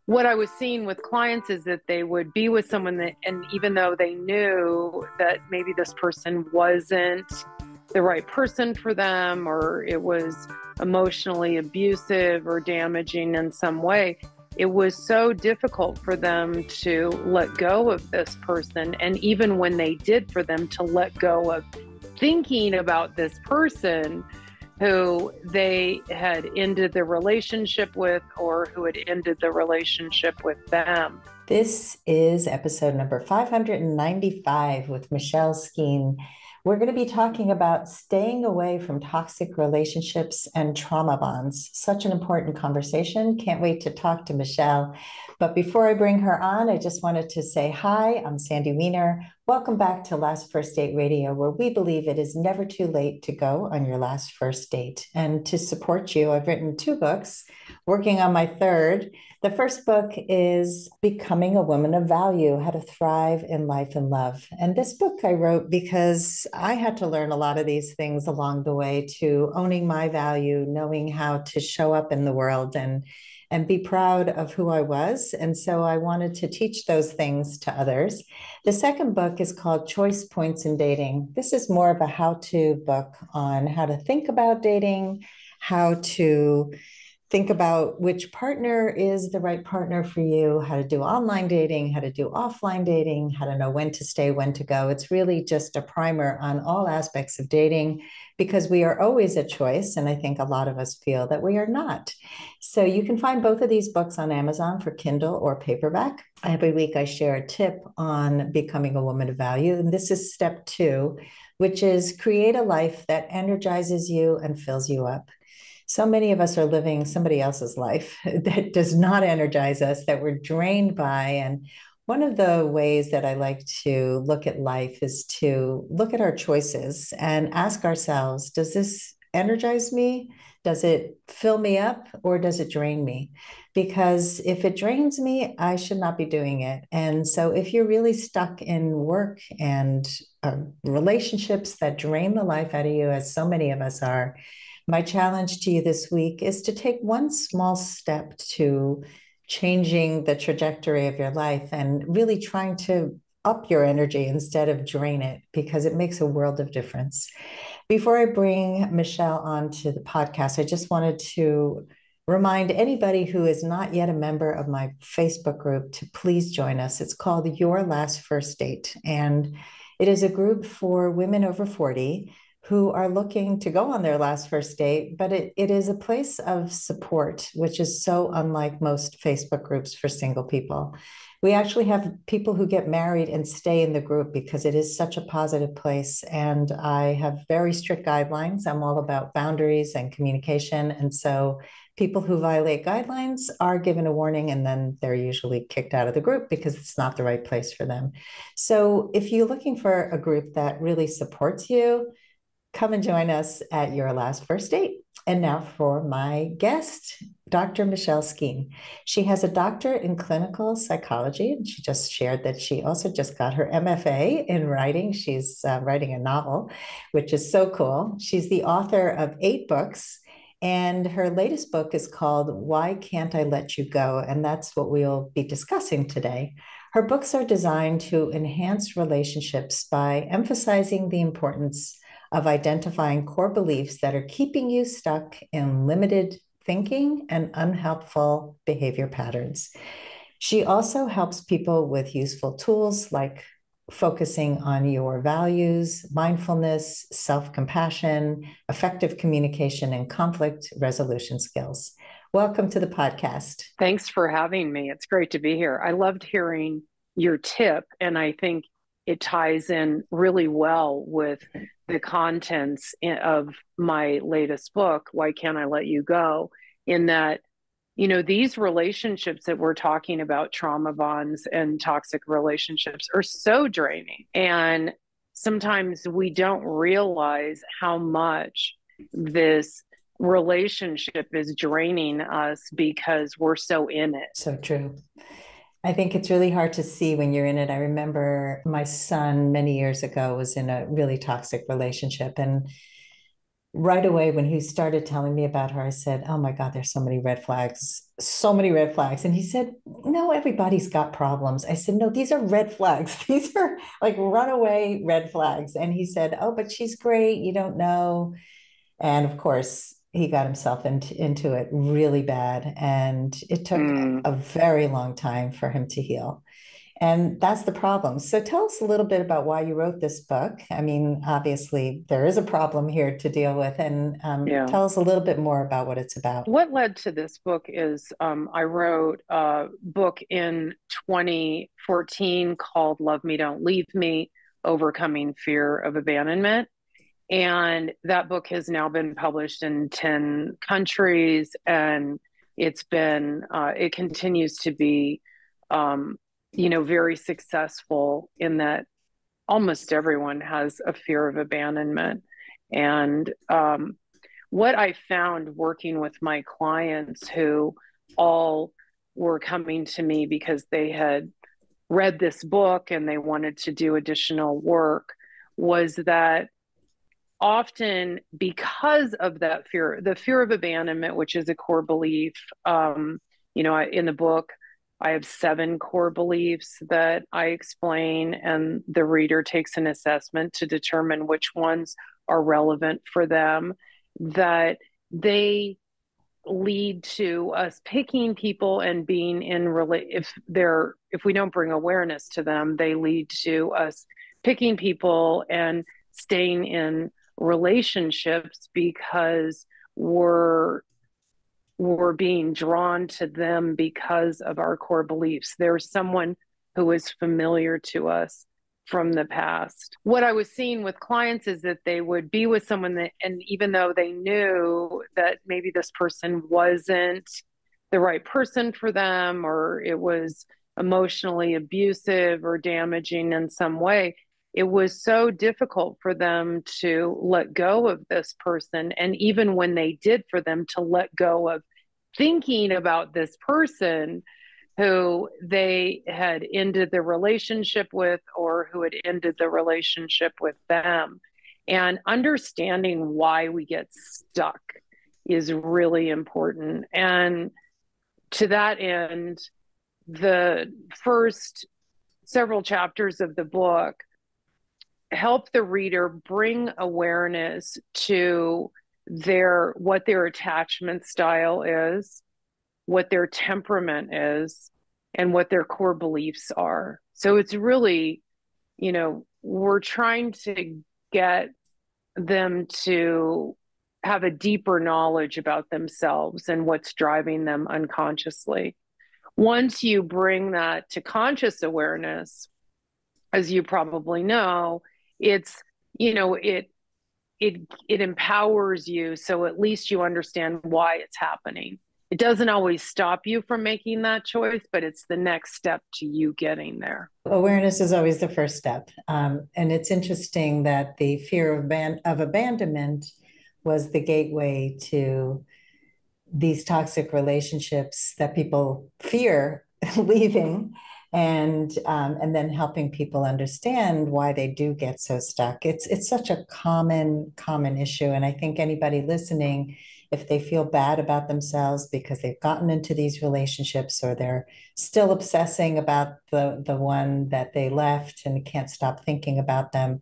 what I was seeing with clients is that they would be with someone that, and even though they knew that maybe this person wasn't the right person for them, or it was emotionally abusive or damaging in some way, it was so difficult for them to let go of this person. And even when they did, for them to let go of thinking about this person who they had ended the relationship with or who had ended the relationship with them. This is episode number 595 with Michelle Skeen. We're going to be talking about staying away from toxic relationships and trauma bonds. Such an important conversation. Can't wait to talk to Michelle. But before I bring her on, I just wanted to say hi. I'm Sandy Weiner. Welcome back to Last First Date Radio, where we believe it is never too late to go on your last first date. And to support you, I've written 2 books, working on my third. The first book is Becoming a Woman of Value: How to Thrive in Life and Love. And this book I wrote because I had to learn a lot of these things along the way to owning my value, knowing how to show up in the world and be proud of who I was. And so I wanted to teach those things to others. The second book is called Choice Points in Dating. This is more of a how-to book on how to think about dating, how to think about which partner is the right partner for you, how to do online dating, how to do offline dating, how to know when to stay, when to go. It's really just a primer on all aspects of dating because we are always a choice. And I think a lot of us feel that we are not. So you can find both of these books on Amazon for Kindle or paperback. Every week I share a tip on becoming a woman of value. And this is step 2, which is create a life that energizes you and fills you up. So many of us are living somebody else's life that does not energize us, that we're drained by. And one of the ways that I like to look at life is to look at our choices and ask ourselves, does this energize me? Does it fill me up or does it drain me? Because if it drains me, I should not be doing it. And so if you're really stuck in work and relationships that drain the life out of you, as so many of us are, my challenge to you this week is to take one small step to changing the trajectory of your life and really trying to up your energy instead of drain it, because it makes a world of difference. Before I bring Michelle onto the podcast, I just wanted to remind anybody who is not yet a member of my Facebook group to please join us. It's called Your Last First Date, and it is a group for women over 40 who are looking to go on their last first date, but it is a place of support, which is so unlike most Facebook groups for single people. We actually have people who get married and stay in the group because it is such a positive place. And I have very strict guidelines. I'm all about boundaries and communication. And so people who violate guidelines are given a warning and then they're usually kicked out of the group because it's not the right place for them. So if you're looking for a group that really supports you, come and join us at Your Last First Date. And now for my guest, Dr. Michelle Skeen. She has a doctorate in clinical psychology, and she just shared that she also just got her MFA in writing. She's writing a novel, which is so cool. She's the author of 8 books, and her latest book is called Why Can't I Let You Go? And that's what we'll be discussing today. Her books are designed to enhance relationships by emphasizing the importance of identifying core beliefs that are keeping you stuck in limited thinking and unhelpful behavior patterns. She also helps people with useful tools like focusing on your values, mindfulness, self-compassion, effective communication, and conflict resolution skills. Welcome to the podcast. Thanks for having me. It's great to be here. I loved hearing your tip, and I think it ties in really well with the contents of my latest book, Why Can't I Let You Go? In that, these relationships that we're talking about, trauma bonds and toxic relationships, are so draining. And sometimes we don't realize how much this relationship is draining us because we're so in it. So true. I think it's really hard to see when you're in it. I remember my son many years ago was in a really toxic relationship, and right away when he started telling me about her, I said, "Oh my God, there's so many red flags, so many red flags." And he said, "No, everybody's got problems." I said, "No, these are red flags. These are like runaway red flags." And he said, "Oh, but she's great. You don't know." And of course, he got himself into it really bad. And it took Mm. a very long time for him to heal. And that's the problem. So tell us a little bit about why you wrote this book. I mean, obviously, there is a problem here to deal with. And Yeah. tell us a little bit more about what it's about. What led to this book is I wrote a book in 2014 called Love Me, Don't Leave Me: Overcoming Fear of Abandonment. And that book has now been published in 10 countries, and it continues to be, um, very successful in that almost everyone has a fear of abandonment. And what I found working with my clients who all were coming to me because they had read this book and they wanted to do additional work was that often because of that fear, the fear of abandonment, which is a core belief, in the book, I have 7 core beliefs that I explain, and the reader takes an assessment to determine which ones are relevant for them. That they lead to us picking people and being in if we don't bring awareness to them, they lead to us picking people and staying in relationships because we're being drawn to them because of our core beliefs. There's someone who is familiar to us from the past. What I was seeing with clients is that they would be with someone that, and even though they knew that maybe this person wasn't the right person for them, or it was emotionally abusive or damaging in some way, it was so difficult for them to let go of this person. And even when they did, for them to let go of thinking about this person who they had ended the relationship with or who had ended the relationship with them. And understanding why we get stuck is really important. And to that end, the first several chapters of the book help the reader bring awareness to what their attachment style is, what their temperament is, and what their core beliefs are. So it's really, we're trying to get them to have a deeper knowledge about themselves and what's driving them unconsciously. Once you bring that to conscious awareness, as you probably know, it's, you know, it empowers you, so at least you understand why it's happening. It doesn't always stop you from making that choice, but it's the next step to you getting there. Awareness is always the first step. And it's interesting that the fear of abandonment was the gateway to these toxic relationships that people fear leaving, and then helping people understand why they do get so stuck. It's such a common issue, and I think anybody listening, if they feel bad about themselves because they've gotten into these relationships, or they're still obsessing about the one that they left and can't stop thinking about them,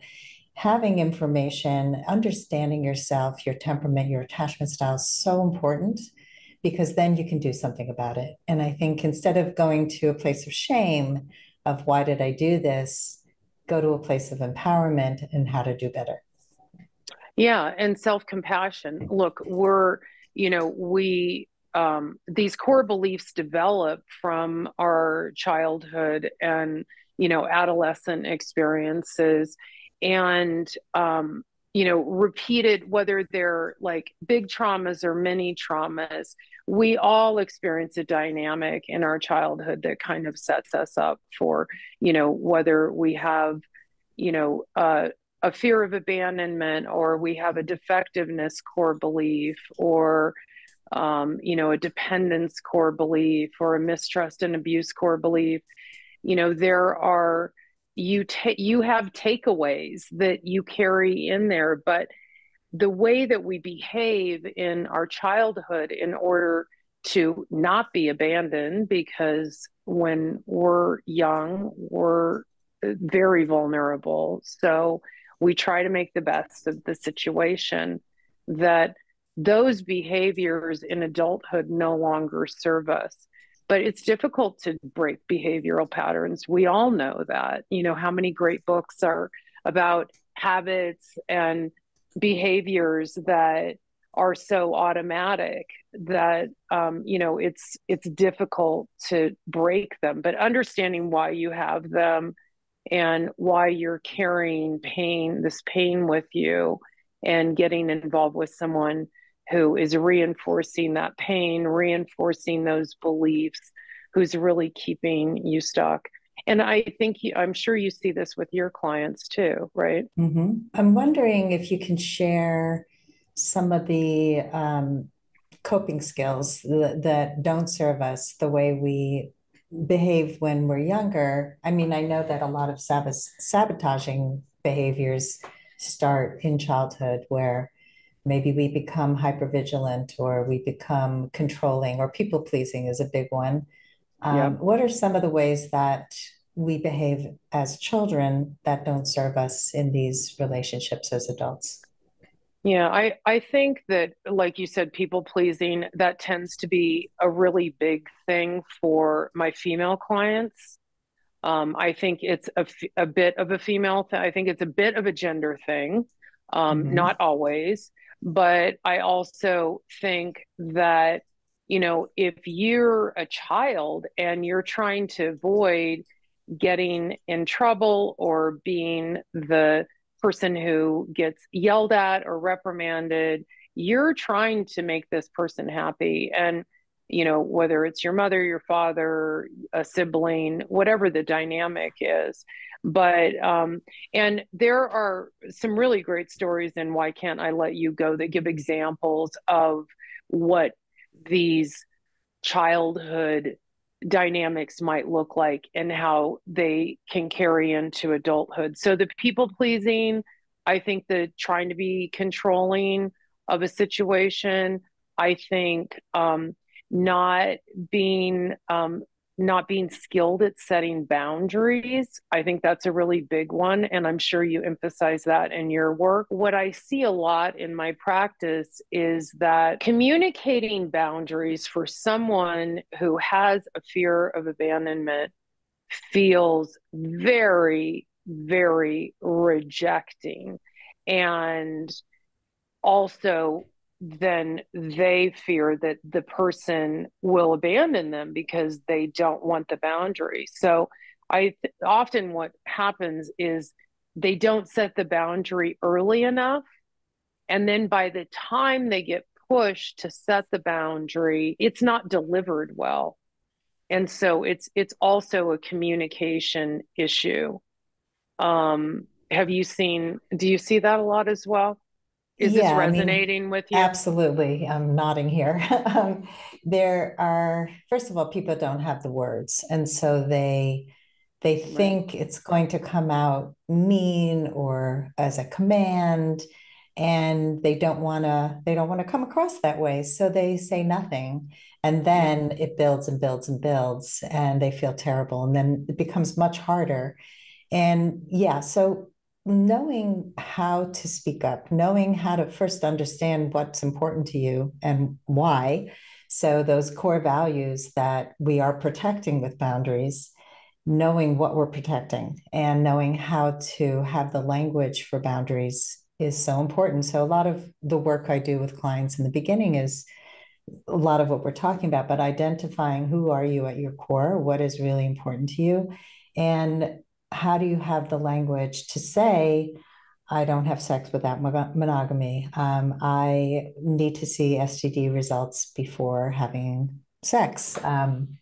having information, understanding yourself, your temperament, your attachment style is so important, because then you can do something about it. And I think instead of going to a place of shame of why did I do this, go to a place of empowerment and how to do better. Yeah, and self-compassion. Look, these core beliefs develop from our childhood and, adolescent experiences, and, repeated, whether they're like big traumas or mini traumas, we all experience a dynamic in our childhood that kind of sets us up for, whether we have, you know, uh, a fear of abandonment, or we have a defectiveness core belief, or a dependence core belief, or a mistrust and abuse core belief. There are you have takeaways that you carry in there, but the way that we behave in our childhood in order to not be abandoned, because when we're young, we're very vulnerable. So we try to make the best of the situation, that those behaviors in adulthood no longer serve us. But it's difficult to break behavioral patterns. We all know that. You know, how many great books are about habits and behaviors that are so automatic that it's difficult to break them. But understanding why you have them and why you're carrying this pain with you, and getting involved with someone who is reinforcing that pain, reinforcing those beliefs, who's really keeping you stuck. And I'm sure you see this with your clients too, right? I'm wondering if you can share some of the coping skills that don't serve us the way we behave when we're younger. I mean, I know that a lot of sabotaging behaviors start in childhood where maybe we become hypervigilant or we become controlling, or people pleasing is a big one. Yep. What are some of the ways that we behave as children that don't serve us in these relationships as adults? Yeah, I think that, like you said, people pleasing, that tends to be a really big thing for my female clients. I think it's a bit of a female thing. I think it's a bit of a gender thing, Hmm. not always. But I also think that, if you're a child and you're trying to avoid getting in trouble or being the person who gets yelled at or reprimanded, you're trying to make this person happy. And, whether it's your mother, your father, a sibling, whatever the dynamic is. And there are some really great stories in Why Can't I Let You Go that give examples of what these childhood dynamics might look like and how they can carry into adulthood. So the people pleasing, I think the trying to be controlling of a situation, I think not being not being skilled at setting boundaries. I think that's a really big one. And I'm sure you emphasize that in your work. What I see a lot in my practice is that communicating boundaries for someone who has a fear of abandonment feels very, very rejecting. And also, then they fear that the person will abandon them because they don't want the boundary. So often what happens is they don't set the boundary early enough, and then by the time they get pushed to set the boundary, it's not delivered well. And so it's also a communication issue. Do you see that a lot as well? Is this Yeah, I mean, resonating with you? absolutely. I'm nodding here. There are, first of all, people don't have the words, and so they Right. think it's going to come out mean or as a command, and they don't want to come across that way. So they say nothing, and Mm-hmm. then it builds and builds and builds, and they feel terrible, and then it becomes much harder. And yeah, so knowing how to speak up, knowing how to first understand what's important to you and why. So, those core values that we are protecting with boundaries, knowing what we're protecting and knowing how to have the language for boundaries is so important. So, a lot of the work I do with clients in the beginning is a lot of what we're talking about, but identifying who are you at your core, what is really important to you, and how do you have the language to say, I don't have sex without monogamy. I need to see STD results before having sex. And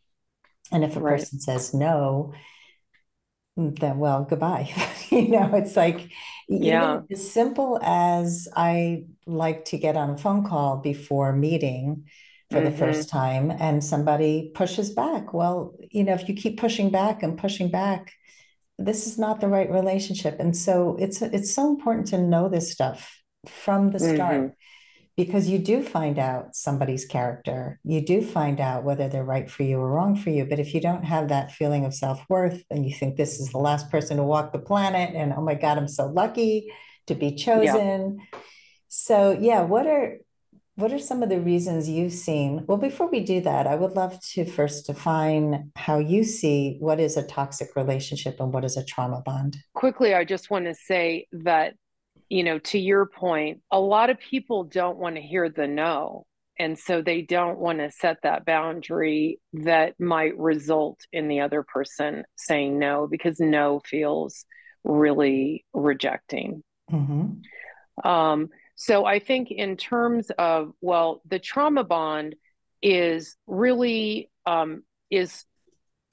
if a Right. person says no, then well, goodbye. It's like Yeah. even as simple as I like to get on a phone call before meeting for the Mm-hmm. first time and somebody pushes back. Well, if you keep pushing back and pushing back, this is not the right relationship. And so it's so important to know this stuff from the Mm-hmm. start, because you do find out somebody's character. You do find out whether they're right for you or wrong for you. But if you don't have that feeling of self-worth and you think this is the last person to walk the planet and oh my God, I'm so lucky to be Yeah. chosen. So yeah, what are some of the reasons you've seen? Well, before we do that, I would love to first define how you see what is a toxic relationship and what is a trauma bond. Quickly, I just want to say that, to your point, a lot of people don't want to hear the no. And so they don't want to set that boundary that might result in the other person saying no, because no feels really rejecting. Mm-hmm. So I think in terms of, well, the trauma bond is really is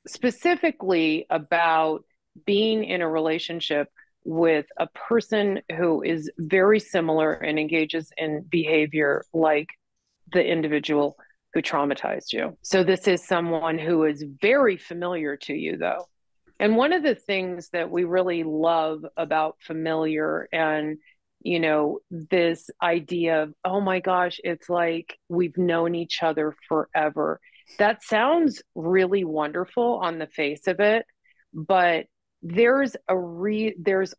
specifically about being in a relationship with a person who is very similar and engages in behavior like the individual who traumatized you. So this is someone who is very familiar to you, though. And one of the things that we really love about familiar and this idea of, oh my gosh, it's like we've known each other forever. That sounds really wonderful on the face of it, but there's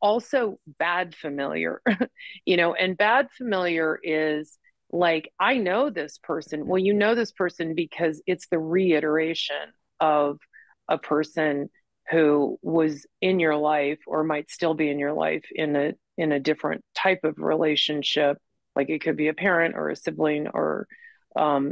also bad familiar, and bad familiar is like, I know this person. Well, you know this person because it's the reiteration of a person who was in your life or might still be in your life in a different type of relationship. Like it could be a parent or a sibling or a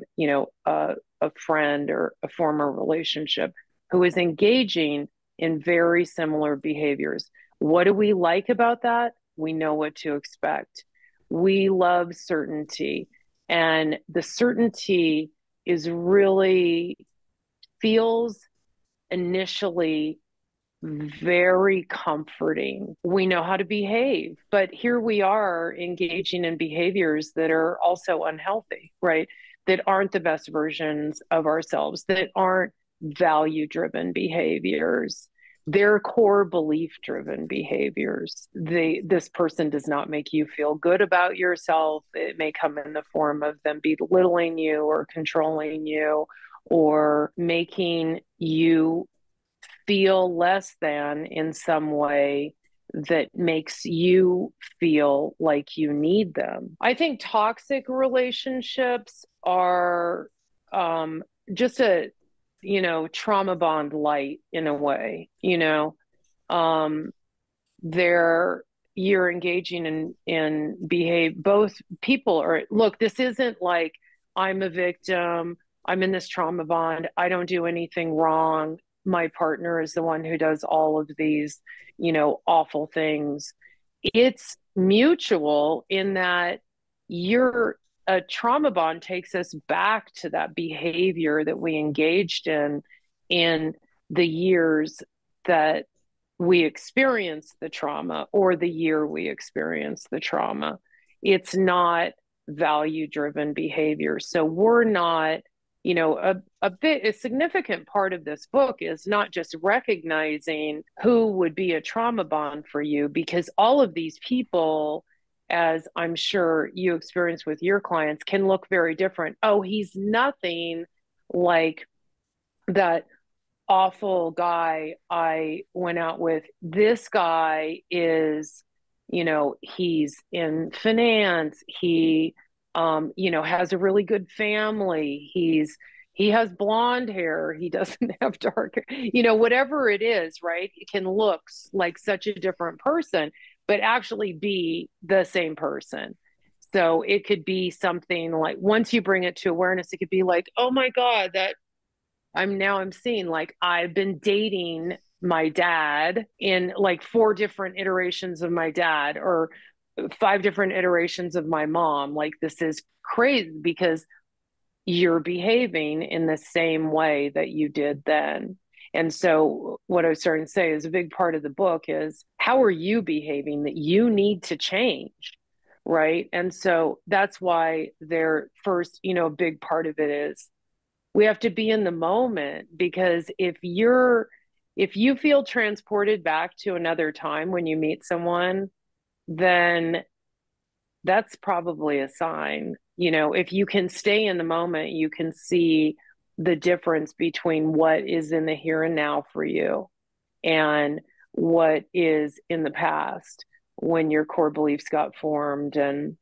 friend or a former relationship who is engaging in very similar behaviors. What do we like about that? We know what to expect. We love certainty, and the certainty is really feels initially very comforting. We know how to behave, but here we are engaging in behaviors that are also unhealthy, right? That aren't the best versions of ourselves, that aren't value driven behaviors. They're core belief driven behaviors. This person does not make you feel good about yourself. It may come in the form of them belittling you or controlling you or making you feel less than in some way that makes you feel like you need them. I think toxic relationships are just a, trauma bond light in a way, um, they're you're engaging in behave both people are look, this isn't like I'm a victim, I'm in this trauma bond, I don't do anything wrong, my partner is the one who does all of these awful things. It's mutual in that you're a trauma bond takes us back to that behavior that we engaged in the years that we experience the trauma or the year we experience the trauma. It's not value driven behavior. So we're not, a significant part of this book is not just recognizing who would be a trauma bond for you, because all of these people, as I'm sure you experience with your clients, can look very different. Oh, he's nothing like that awful guy I went out with. This guy is, he's in finance. He, has a really good family. He has blonde hair. He doesn't have dark hair. Whatever it is, right? It can look like such a different person, but actually be the same person. So it could be something like, once you bring it to awareness, it could be like, oh my God, that I'm seeing, like, I've been dating my dad in like four different iterations of my dad or five different iterations of my mom. Like, this is crazy because you're behaving in the same way that you did then. And so what I was starting to say is a big part of the book is, how are you behaving that you need to change? Right. And so that's why their first, a big part of it is we have to be in the moment, because if you feel transported back to another time when you meet someone, then that's probably a sign. If you can stay in the moment, you can see the difference between what is in the here and now for you and what is in the past when your core beliefs got formed and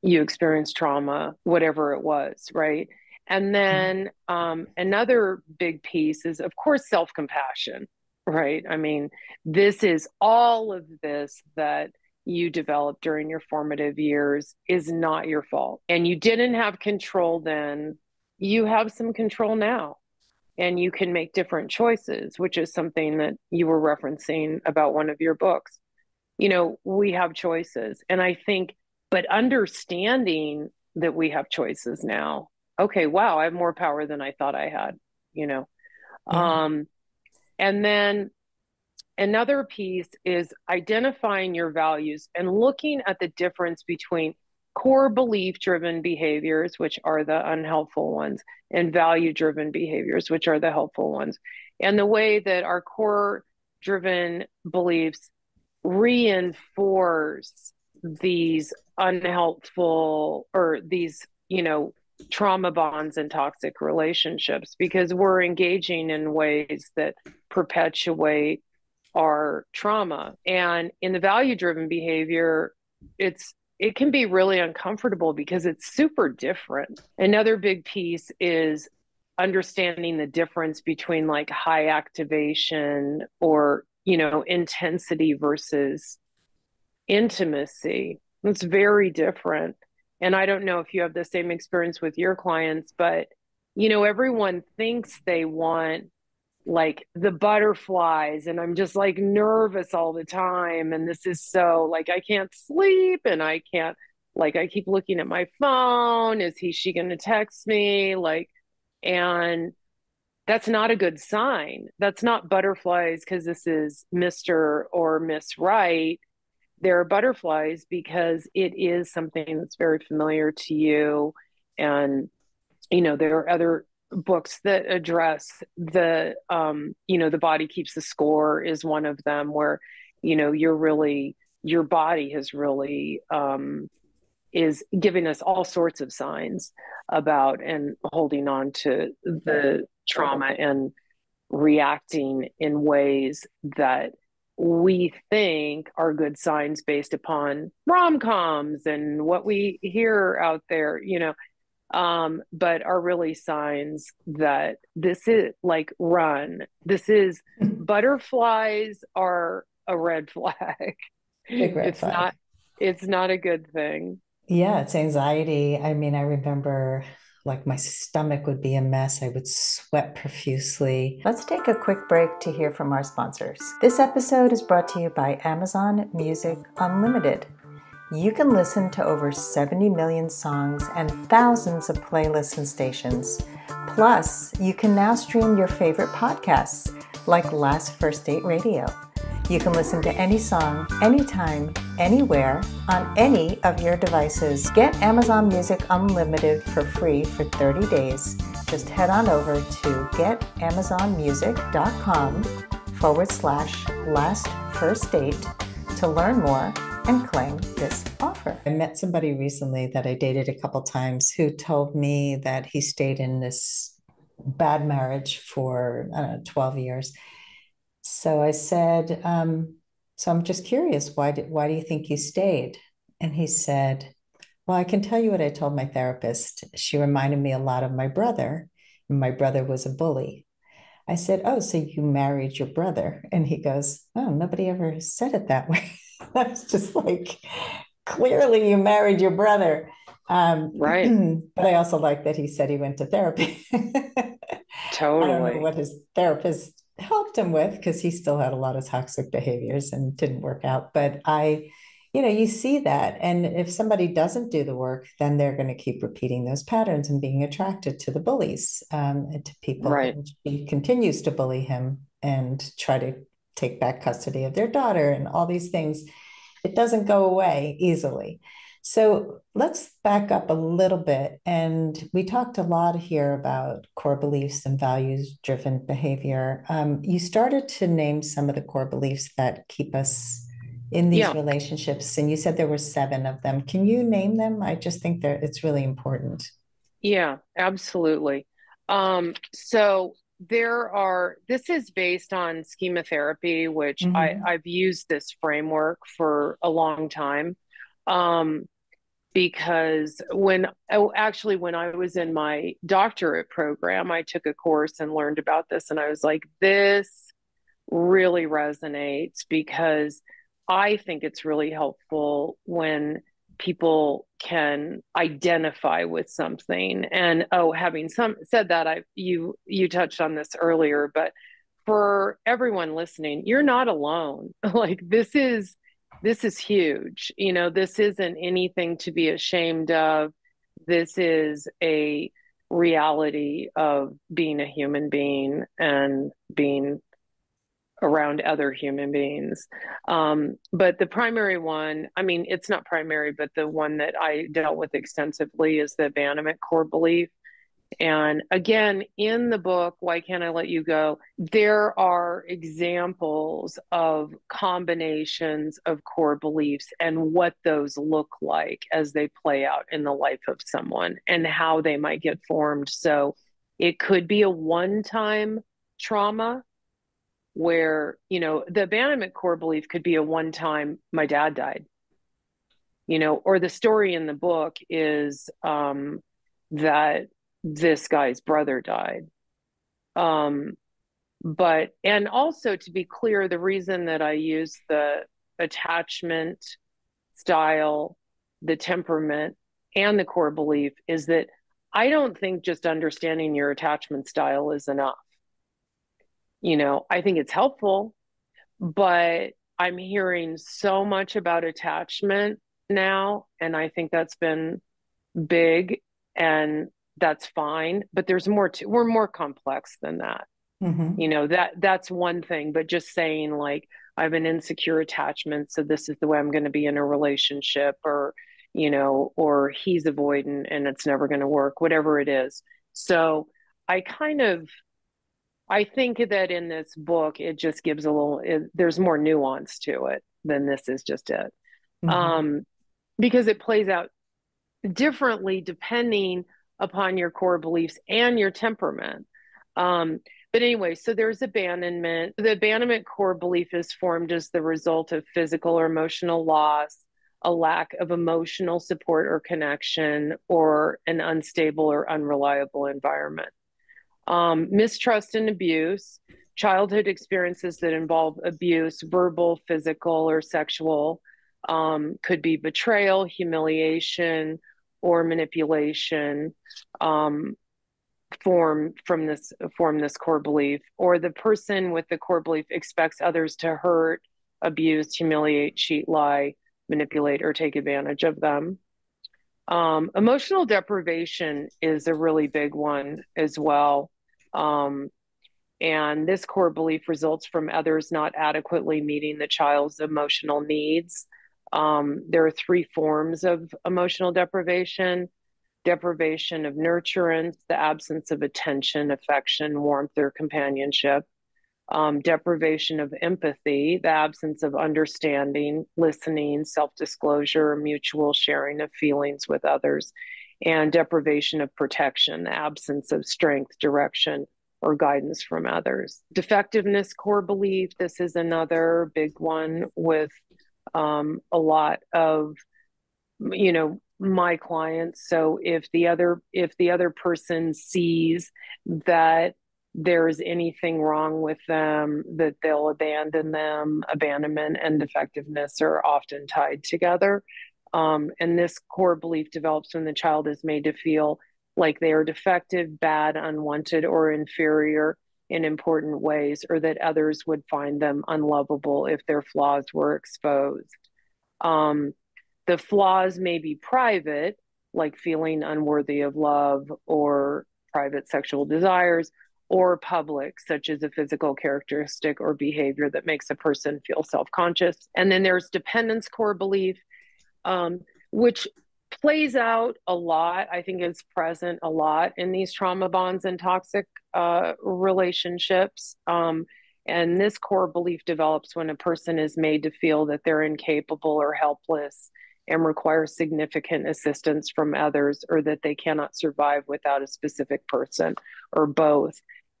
you experienced trauma, whatever it was, right? And then another big piece is, of course, self compassion, right? I mean, this is all of this that you developed during your formative years is not your fault. And you didn't have control then. You have some control now, and you can make different choices, which is something that you were referencing about one of your books. We have choices. And I think, but understanding that we have choices now, okay, wow, I have more power than I thought I had, you know. Yeah. And then another piece is identifying your values and looking at the difference between core belief driven behaviors, which are the unhelpful ones, and value driven behaviors, which are the helpful ones. And the way that our core driven beliefs reinforce these unhelpful or these, trauma bonds and toxic relationships because we're engaging in ways that perpetuate our trauma. And in the value driven behavior, it can be really uncomfortable because it's super different. Another big piece is understanding the difference between like high activation or intensity versus intimacy. It's very different. And I don't know if you have the same experience with your clients, but everyone thinks they want like the butterflies, and I'm just like nervous all the time, and this is so like I can't sleep, and I can't, like, I keep looking at my phone, is she going to text me, like, and that's not a good sign. That's not butterflies because this is Mr. or Miss Right. There are butterflies because it is something that's very familiar to you. And, there are other books that address the body keeps the score is one of them where, your body has really, is giving us all sorts of signs about and holding on to the trauma and reacting in ways that we think are good signs based upon rom-coms and what we hear out there, but are really signs that this is like run. This is butterflies are a red flag. Big red It's flag. not, it's not a good thing. Yeah, it's anxiety. I mean, I remember like my stomach would be a mess. I would sweat profusely. Let's take a quick break to hear from our sponsors. This episode is brought to you by Amazon Music Unlimited. You can listen to over 70 million songs and thousands of playlists and stations. Plus, you can now stream your favorite podcasts like Last First Date Radio. You can listen to any song, anytime, anywhere, on any of your devices. Get Amazon Music Unlimited for free for 30 days. Just head on over to getamazonmusic.com/lastfirstdate to learn more and claim this offer. I met somebody recently that I dated a couple times who told me that he stayed in this bad marriage for, I don't know, 12 years. So I said, so I'm just curious, why do you think you stayed? And he said, well, I can tell you what I told my therapist. She reminded me a lot of my brother. And my brother was a bully. I said, oh, so you married your brother? And he goes, oh, nobody ever said it that way. I was just like, clearly you married your brother. Right. But I also like that he said he went to therapy. I don't know Totally. what his therapist helped him with because he still had a lot of toxic behaviors and didn't work out. But you see that. And if somebody doesn't do the work, then they're going to keep repeating those patterns and being attracted to the bullies, and to people. Right. And she continues to bully him and try to take back custody of their daughter and all these things. It doesn't go away easily. So let's back up a little bit. And we talked a lot here about core beliefs and values driven behavior. You started to name some of the core beliefs that keep us in these Yeah. relationships? And you said there were seven of them. Can you name them? I just think it's really important. Yeah, absolutely. So this is based on schema therapy, which Hmm. I've used this framework for a long time. Um, because when I was in my doctorate program, I took a course and learned about this, and I was like, this really resonates because I think it's really helpful when people can identify with something. And having said that, you touched on this earlier, but for everyone listening, you're not alone. Like this is huge. This isn't anything to be ashamed of. This is a reality of being a human being and being around other human beings. But the primary one, I mean, it's not primary, but the one that I dealt with extensively is the abandonment core belief. And again, in the book, Why Can't I Let You Go? There are examples of combinations of core beliefs and what those look like as they play out in the life of someone and how they might get formed. So it could be a one time trauma where, the abandonment core belief could be a one time, my dad died, or the story in the book is that this guy's brother died. Um, and also to be clear, the reason that I use the attachment style, the temperament, and the core belief is that I don't think just understanding your attachment style is enough. I think it's helpful, but I'm hearing so much about attachment now, and I think that's been big, and that's fine. But we're more complex than that. Hmm. That's one thing, but just saying like I have an insecure attachment, so this is the way I'm going to be in a relationship, or he's avoidant and it's never going to work, whatever it is. So I kind of I think that in this book, it just gives there's more nuance to it than this is just it. Hmm. Um, because it plays out differently depending upon your core beliefs and your temperament. Um, but anyway, so there's abandonment. The abandonment core belief is formed as the result of physical or emotional loss, a lack of emotional support or connection, or an unstable or unreliable environment. Mistrust and abuse, childhood experiences that involve abuse, verbal, physical, or sexual, could be betrayal, humiliation, or manipulation. Um, form this core belief, or the person with the core belief expects others to hurt, abuse, humiliate, cheat, lie, manipulate, or take advantage of them. Emotional deprivation is a really big one as well. Um, and this core belief results from others not adequately meeting the child's emotional needs. There are three forms of emotional deprivation of nurturance, the absence of attention, affection, warmth, or companionship. Deprivation of empathy, the absence of understanding, listening, self disclosure, mutual sharing of feelings with others, and deprivation of protection, the absence of strength, direction, or guidance from others. Defectiveness core belief, this is another big one with a lot of my clients. So if the other person sees that there's anything wrong with them, that they'll abandon them. Abandonment and defectiveness are often tied together. And this core belief develops when the child is made to feel like they are defective, bad, unwanted, or inferior in important ways, or that others would find them unlovable if their flaws were exposed. Um, the flaws may be private, like feeling unworthy of love or private sexual desires, or public, such as a physical characteristic or behavior that makes a person feel self conscious. And then there's dependence core belief, um, which plays out a lot. I think it's present a lot in these trauma bonds and toxic relationships. And this core belief develops when a person is made to feel that they're incapable or helpless and require significant assistance from others, or that they cannot survive without a specific person, or both.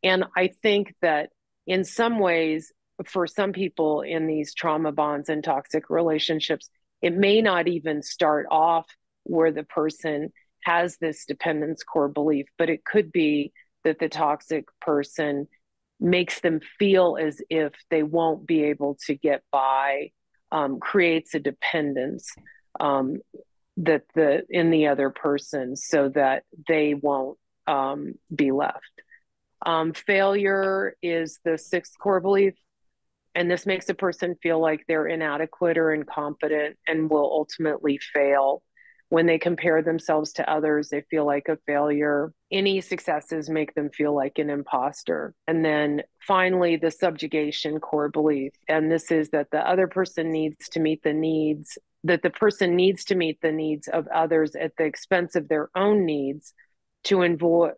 And I think that in some ways, for some people in these trauma bonds and toxic relationships, it may not even start off where the person has this dependence core belief, but it could be that the toxic person makes them feel as if they won't be able to get by, creates a dependence, um, that the in the other person, so that they won't be left. Failure is the sixth core belief, and this makes a person feel like they're inadequate or incompetent and will ultimately fail. When they compare themselves to others, they feel like a failure. Any successes make them feel like an imposter. And then finally, the subjugation core belief. And this is that the other person needs to meet the needs, that the person needs to meet the needs of others at the expense of their own needs to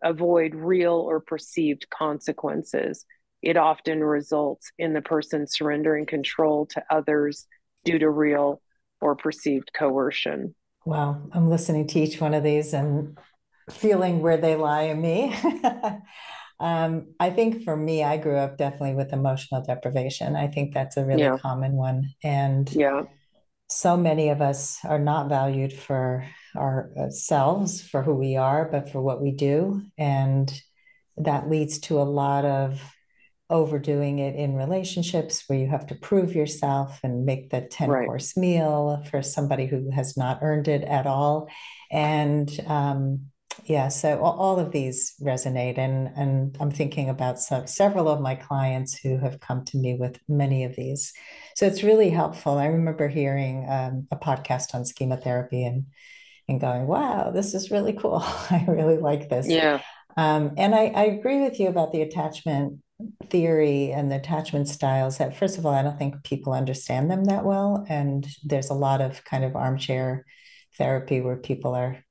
avoid real or perceived consequences. It often results in the person surrendering control to others due to real or perceived coercion. Wow, I'm listening to each one of these and feeling where they lie in me. I think for me, I grew up definitely with emotional deprivation. I think that's a really Yeah. common one. And Yeah. so many of us are not valued for ourselves, for who we are, but for what we do. And that leads to a lot of overdoing it in relationships where you have to prove yourself and make the 10 Right. course meal for somebody who has not earned it at all. And yeah, so all of these resonate. And I'm thinking about several of my clients who have come to me with many of these. So it's really helpful. I remember hearing a podcast on schema therapy and going, wow, this is really cool. I really like this. Yeah. And I agree with you about the attachment theory and the attachment styles. That first of all, I don't think people understand them that well. And there's a lot of kind of armchair therapy where people are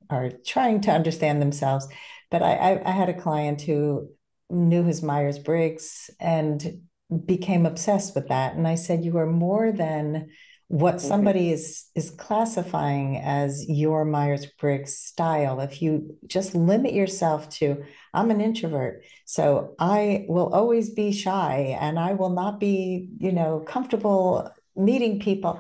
trying to understand themselves. But I had a client who knew his Myers-Briggs and became obsessed with that. And I said, you are more than what Mm-hmm. somebody is classifying as your Myers-Briggs style. If you just limit yourself to, I'm an introvert, so I will always be shy and I will not be, comfortable meeting people.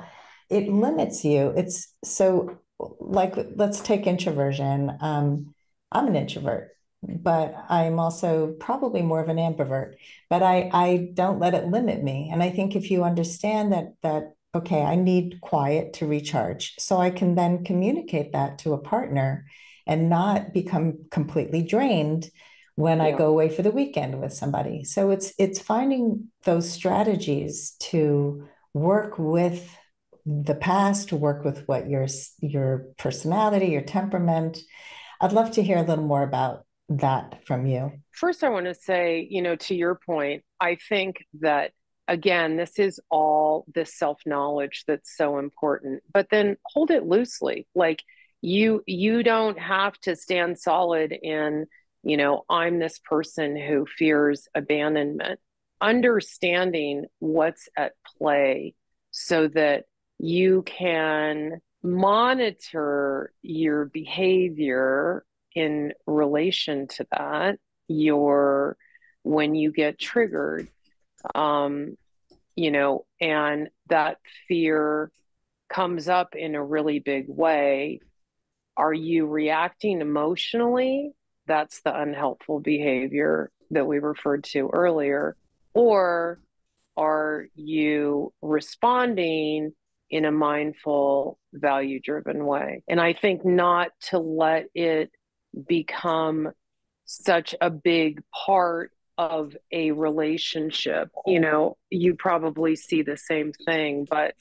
It limits you. It's so like, let's take introversion. I'm an introvert, but I'm also probably more of an ambivert, but I don't let it limit me. And I think if you understand that okay, I need quiet to recharge. So I can then communicate that to a partner and not become completely drained when I Yeah. go away for the weekend with somebody. So it's finding those strategies to work with the past, to work with what your personality, your temperament. I'd love to hear a little more about that from you. First, I want to say, to your point, I think that, again, this is all this self knowledge that's so important, but then hold it loosely. Like, you don't have to stand solid in, I'm this person who fears abandonment. Understanding what's at play so that you can monitor your behavior in relation to that, your when you get triggered, um and that fear comes up in a really big way. Are you reacting emotionally? That's the unhelpful behavior that we referred to earlier. Or are you responding in a mindful, value driven way? And I think not to let it become such a big part of a relationship. You probably see the same thing, but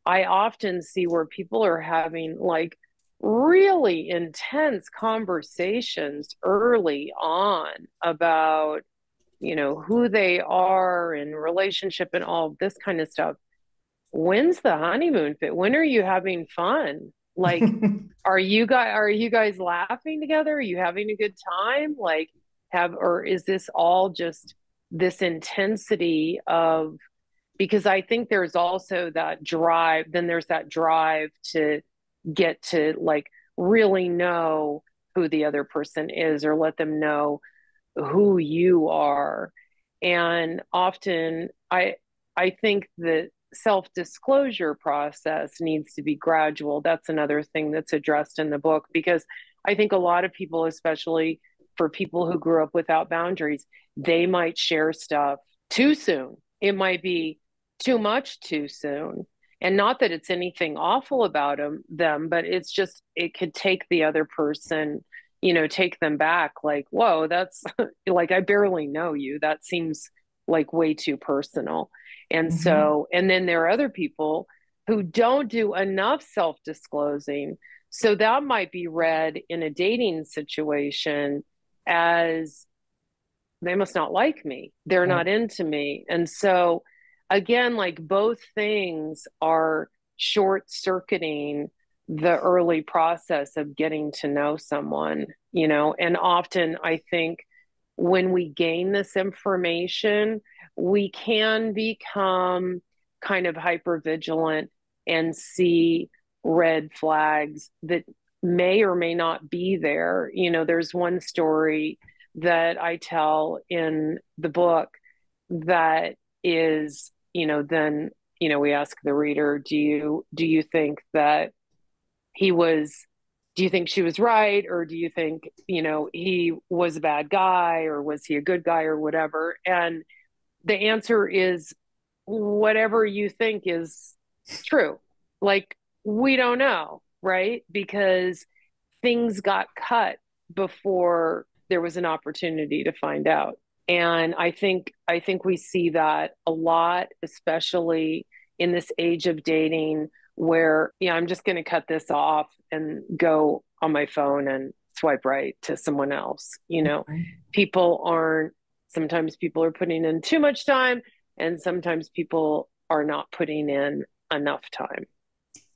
I often see where people are having like really intense conversations early on about, who they are and relationship and all of this kind of stuff. When's the honeymoon fit? When are you having fun? Like, are you guys laughing together? Are you having a good time? Like, or is this all just this intensity of, because I think there's also that drive, then there's that drive to get to like really know who the other person is, or let them know who you are. And often I think the self-disclosure process needs to be gradual. That's another thing that's addressed in the book, because I think a lot of people, especially for people who grew up without boundaries, they might share stuff too soon. It might be too much too soon. And not that it's anything awful about them, but it's just, it could take the other person, take them back like, whoa, that's like, I barely know you. That seems like way too personal. And Mm-hmm. so, and then there are other people who don't do enough self disclosing. So that might be read in a dating situation as, they must not like me. They're not Right. into me. And so, again, like both things are short circuiting the early process of getting to know someone. And often I think when we gain this information, we can become kind of hyper vigilant and see red flags that may or may not be there. There's one story that I tell in the book that is, then, we ask the reader, do you think that he was, do you think she was right? Or do you think, he was a bad guy, or was he a good guy, or whatever? And the answer is whatever you think is true. Like, we don't know, right? Because things got cut before there was an opportunity to find out. And I think we see that a lot, especially in this age of dating, where, I'm just going to cut this off and go on my phone and swipe right to someone else. People aren't, sometimes people are putting in too much time, and sometimes people are not putting in enough time.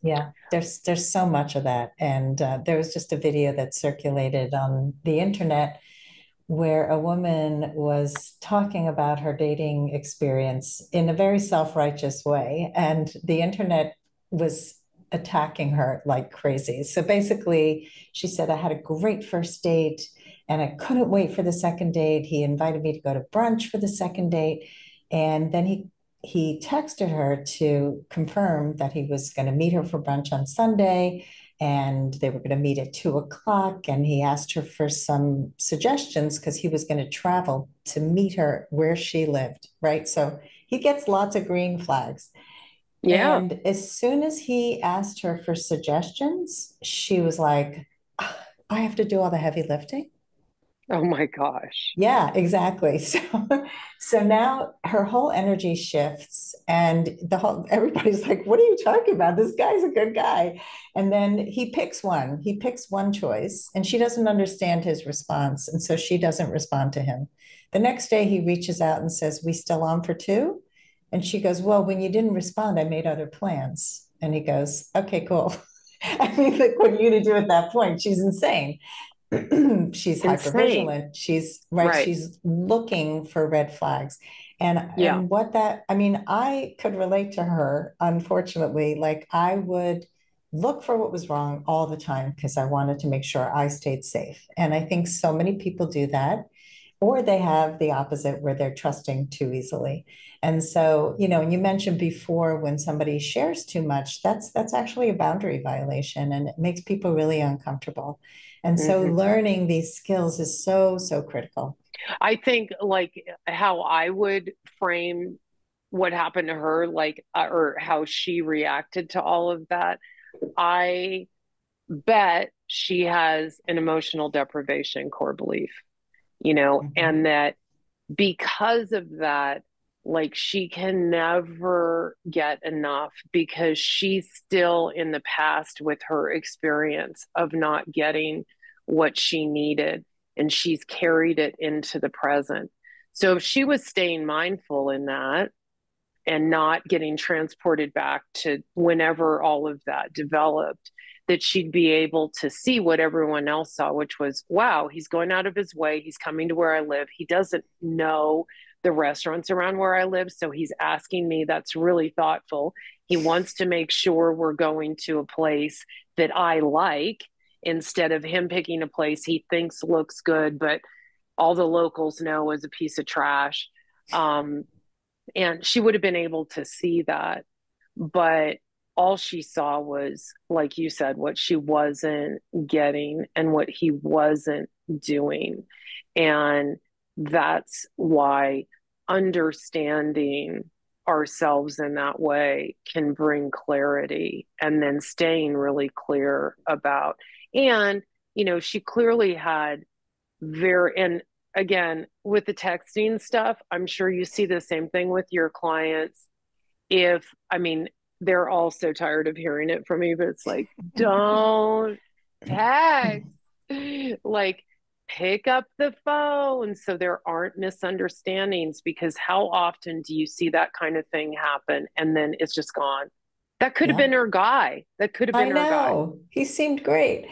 Yeah, there's so much of that. And there was just a video that circulated on the internet where a woman was talking about her dating experience in a very self-righteous way, and the internet was attacking her like crazy. So basically, she said, I had a great first date and I couldn't wait for the second date. He invited me to go to brunch for the second date. And then he texted her to confirm that he was going to meet her for brunch on Sunday, and they were going to meet at 2 o'clock. And he asked her for some suggestions because he was going to travel to meet her where she lived, right? So he gets lots of green flags. Yeah. And as soon as he asked her for suggestions, she was like, "Ah, I have to do all the heavy lifting." Oh my gosh. Yeah, exactly. So now her whole energy shifts, and the whole everybody's like, "What are you talking about? This guy's a good guy." And then he picks one. He picks one choice, and she doesn't understand his response, and so she doesn't respond to him. The next day he reaches out and says, "We still on for two?" And she goes, "Well, when you didn't respond, I made other plans." And he goes, "Okay, cool." I mean, like, what are you to do at that point? She's insane. She's Insane. hypervigilant. She's right. Right. She's looking for red flags. Yeah. And what that, I mean, I could relate to her, unfortunately. Like, I would look for what was wrong all the time because I wanted to make sure I stayed safe. And I think so many people do that, or they have the opposite where they're trusting too easily. And so, and you mentioned before, when somebody shares too much, that's actually a boundary violation, and it makes people really uncomfortable. And so Hmm. learning these skills is so, so critical. I think like how I would frame what happened to her, like, or how she reacted to all of that. I bet she has an emotional deprivation core belief, Mhm. and that because of that, like, she can never get enough because she's still in the past with her experience of not getting what she needed, and she's carried it into the present. So if she was staying mindful in that and not getting transported back to whenever all of that developed, that she'd be able to see what everyone else saw, which was, wow, he's going out of his way. He's coming to where I live. He doesn't know the restaurants around where I live. So he's asking me. That's really thoughtful. He wants to make sure we're going to a place that I like instead of him picking a place he thinks looks good, but all the locals know is a piece of trash. Um, and she would have been able to see that, but all she saw was, like you said, what she wasn't getting and what he wasn't doing. And that's why understanding ourselves in that way can bring clarity, and then staying really clear about. And she clearly had very, and again, with the texting stuff, I'm sure you see the same thing with your clients. If, I mean, they're all so tired of hearing it from me, but it's like, don't text, like, pick up the phone so there aren't misunderstandings. Because how often do you see that kind of thing happen and then it's just gone? That could have Yeah. been her guy. That could have I been her guy. know. He seemed great.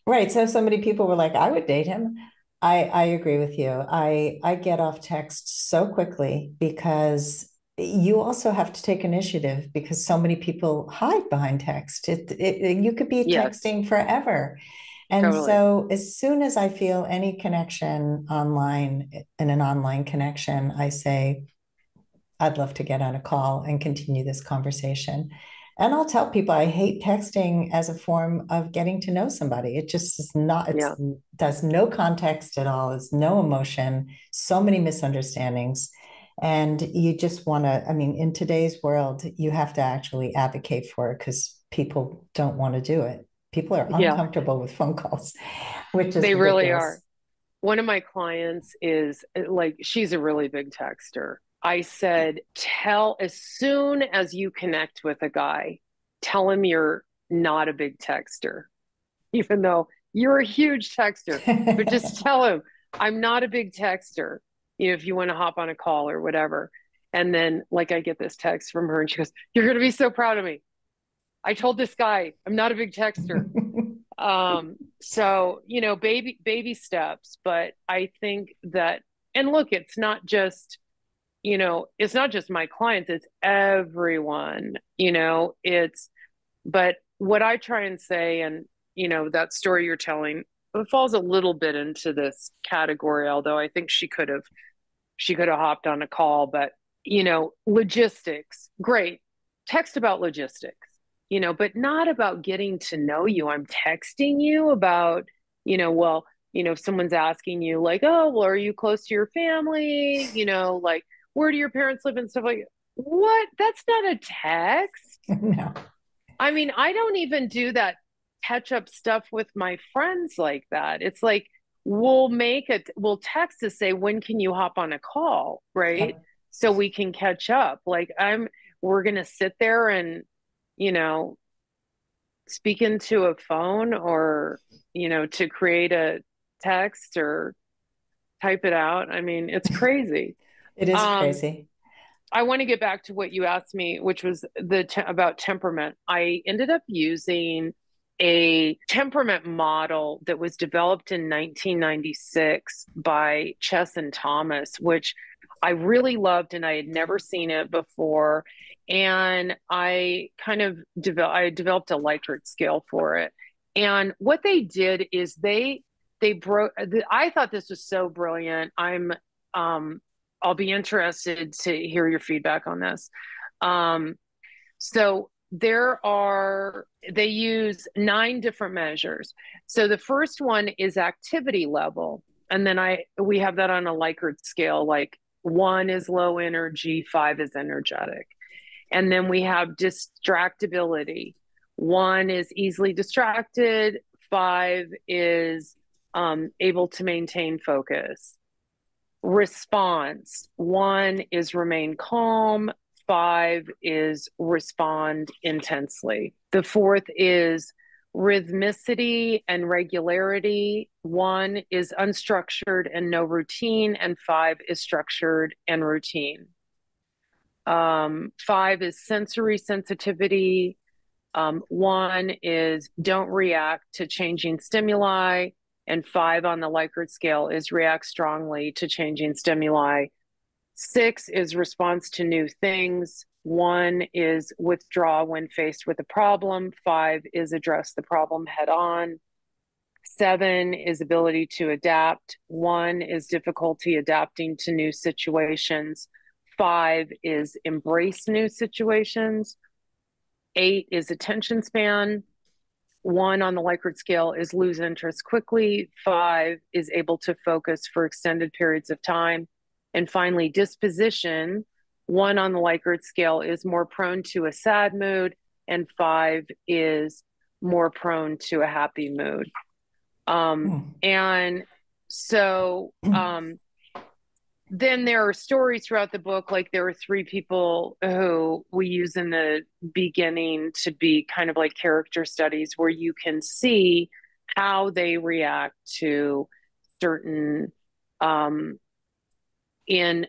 Right. So many people were like, I would date him. I agree with you. I get off text so quickly because you also have to take initiative because so many people hide behind text. You could be Yes, texting forever. And totally. so as soon as I feel any connection online, in an online connection, I say, I'd love to get on a call and continue this conversation. And I'll tell people I hate texting as a form of getting to know somebody. It just is not, it's Yeah. does no context at all, it's no emotion, so many misunderstandings. And you just want to, I mean, in today's world, you have to actually advocate for it because people don't want to do it. People are Yeah, uncomfortable with phone calls, which is they really ridiculous. are. One of my clients is like, she's a really big texter. I said, tell, as soon as you connect with a guy, tell him you're not a big texter, even though you're a huge texter, but just tell him, I'm not a big texter, if you want to hop on a call or whatever. And then, like, I get this text from her and she goes, you're going to be so proud of me. I told this guy I'm not a big texter. So, baby steps. But I think that, and look, it's not just my clients, it's everyone. It's, but what I try and say, and that story you're telling, it falls a little bit into this category, although I think she could have hopped on a call. But logistics, great, text about logistics, but not about getting to know you. I'm texting you about, well, if someone's asking you, like, oh, well, are you close to your family, like, where do your parents live and stuff, like, what? That's not a text. No. I mean, I don't even do that catch up stuff with my friends like that. It's like, we'll text to say, when can you hop on a call, right? Yep. So we can catch up. Like, we're going to sit there and, you know, speak into a phone, or, to create a text or type it out. I mean, it's crazy. It is Um, crazy. I want to get back to what you asked me, which was about temperament. I ended up using a temperament model that was developed in 1996 by Chess and Thomas, which I really loved, and I had never seen it before. And I developed a Likert scale for it. And what they did is they broke. I thought this was so brilliant. Um, I'll be interested to hear your feedback on this. Um, so they use 9 different measures. So the first one is activity level. And then we have that on a Likert scale, like 1 is low energy, 5 is energetic. And then we have distractibility. 1 is easily distracted, 5 is able to maintain focus. Response: 1 is remain calm, 5 is respond intensely. The 4th is rhythmicity and regularity. 1 is unstructured and no routine, and 5 is structured and routine. 5 is sensory sensitivity. 1 is don't react to changing stimuli, and 5 on the Likert scale is react strongly to changing stimuli. 6 is response to new things. 1 is withdraw when faced with a problem. 5 is address the problem head on. 7 is ability to adapt. 1 is difficulty adapting to new situations. 5 is embrace new situations. 8 is attention span. 1 on the Likert scale is lose interest quickly. 5 is able to focus for extended periods of time. And finally, disposition. 1 on the Likert scale is more prone to a sad mood, and 5 is more prone to a happy mood. And so then there are stories throughout the book. Like there are 3 people who we use in the beginning to be kind of like character studies where you can see how they react to certain in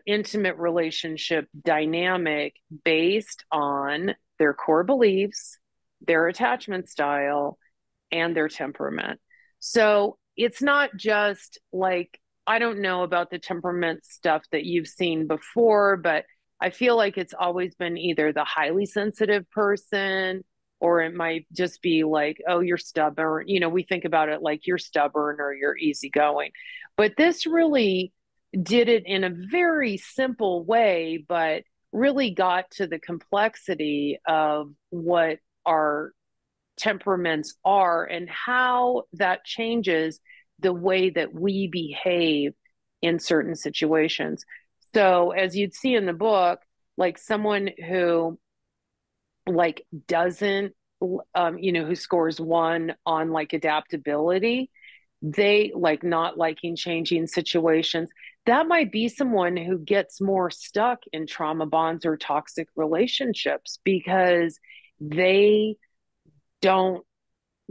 intimate relationship dynamic based on their core beliefs, their attachment style, and their temperament. So it's not just like, I don't know about the temperament stuff that you've seen before, but I feel like it's always been either the highly sensitive person, or it might just be like, oh, you're stubborn. You know, we think about it like you're stubborn or you're easygoing. But this really did it in a very simple way, but really got to the complexity of what our temperaments are and how that changes the way that we behave in certain situations. So as you'd see in the book, like someone who like doesn't who scores 1 on like adaptability, they like not liking changing situations, that might be someone who gets more stuck in trauma bonds or toxic relationships because they don't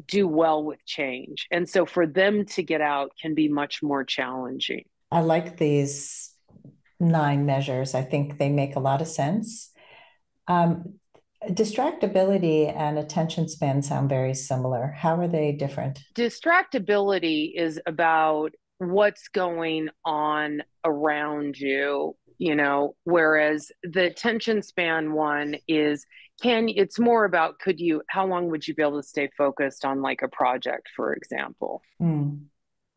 do well with change. And so for them to get out can be much more challenging. I like these 9 measures. I think they make a lot of sense. Distractibility and attention span sound very similar. How are they different? Distractibility is about what's going on around you, you know, whereas the attention span one is it's more about how long would you be able to stay focused on like a project, for example,